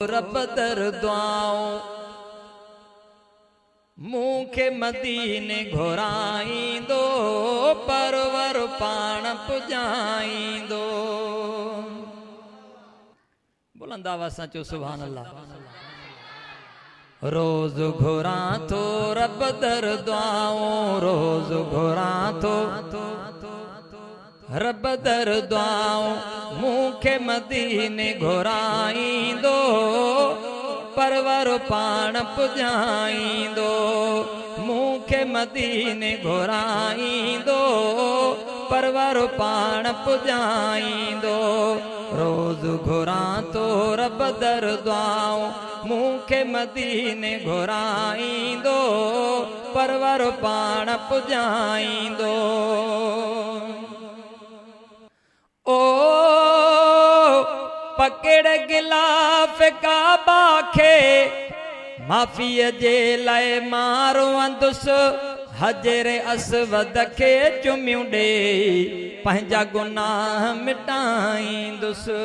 रब दर दुआऊं मूंखे मदीने घुराईंदो परवर पाण पुॼाईंदो। बुलंद आवाज़ सां चओ सुभान अल्लाह। रोज़ घुरां थो रब दर दुआऊं, रोज़ घुरां थो रब दर दुआऊं मूंखे मदीने घुराईंदो परवर पाण पुॼाईंदो। मूंखे मदीने घुराईंदो परवर पाण पुॼाईंदो। रोज़ घुरां थो रब दर दुआऊं मूंखे मदीने घुराईंदो परवर पाण पुॼाईंदो। ओ पकड़ गिलाफ काबा खे माफ़ीअ जे लाइ मारो अंदुसि हजरे असवद खे चुमियूं ॾे पंहिंजा गुनाह मिटाईंदुसि।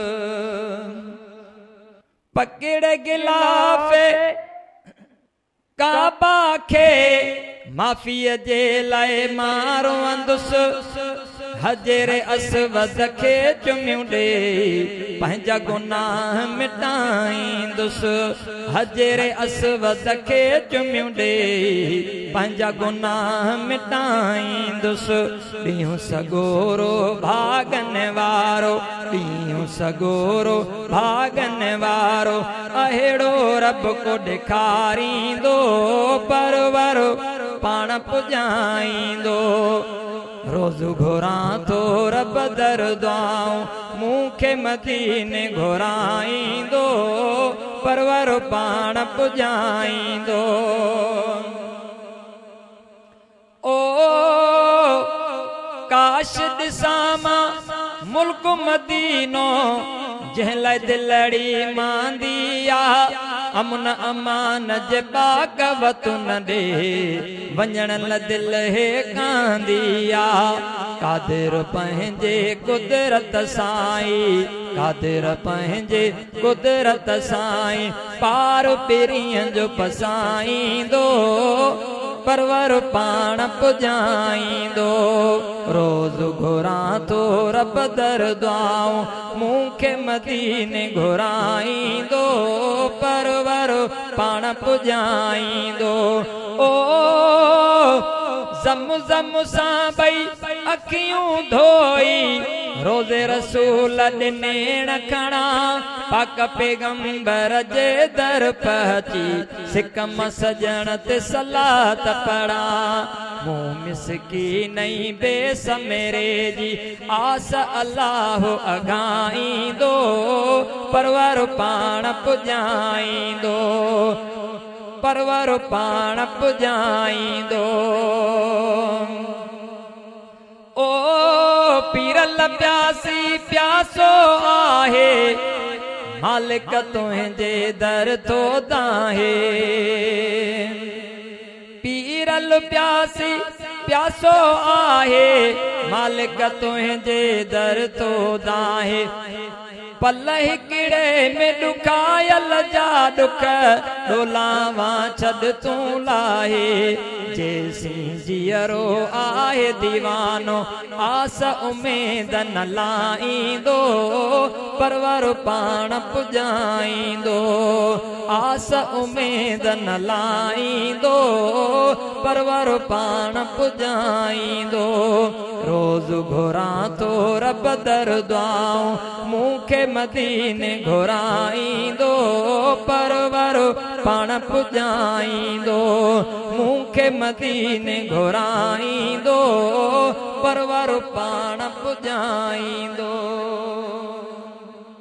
पकड़ गिलाफ काबा खे माफ़ीअ जे लाइ मारो अंदुसि हजरे असवद खे चुमियूं ॾे पंहिंजा गुनाह मिटाईंदुसि। हजरे असवद खे चुमियूं ॾे पंहिंजा गुनाह मिटाईंदुसि। ॾींहुं सगोरो भागन वारो, ॾींहुं सगोरो भागन वारो अहिड़ो रब को ॾेखारींदो परवर पाण पुॼाईंदो। रोज़ घुरां थो रब दर दुआऊं मूंखे मदीने घुराईंदो परवर पाण पुॼाईंदो। ओ काश ॾिसां मां मुल्क मदीनो जंहिं लाइ दिलड़ी मांदी आ अमन अमान जे बाग वतुन ॾे वञण लाइ दिल हे कांदी आ। कादिर पंहिंजे कुदरत साईं, कादिर पंहिंजे कुदरत साईं पार पिरीअ जो पसाईंदो परवर पाण पुॼाईंदो। रोज़ घुरां थो रब दर दुआऊं मूंखे मदीने घुराईंदो परवर पाण पुॼाईंदो। ओ ज़म ज़म सां भई अखियूं धोई रोज़े रसूल ॾिनेण खणा पाक पैगंबर जे दर पहुची सिकम सजण ते सलात पढ़ा। मूं मिसकीन बेस मेरे जी आस अल्लाह अॻाईंदो परवर पाण पुॼाईंदो परवर पाण पुॼाईंदो। ओ पीरल प्यासी प्यासो आहे मालिक तुंहिंजे दर थो दाहे। पीरल प्यासी प्यासो आहे मालिक तुंहिंजे दर थो दाहे। पल हिकिड़े में ॾुखायल जा ॾुख ॾोलावां छॾ तूं लाहे। जेसीं जीअरो आहे दीवानो आस उमेद न लाईंदो परवर पाण पुॼाईंदो। आस उमेद न लाईंदो परवर पाण पुॼाईंदो। रोज़ घुरां थो रब दर दुआऊं मूंखे मदीने घुराईंदो परवर पाण पुॼाईंदो। मूंखे मदीने घुराईंदो परवर पाण पुॼाईंदो।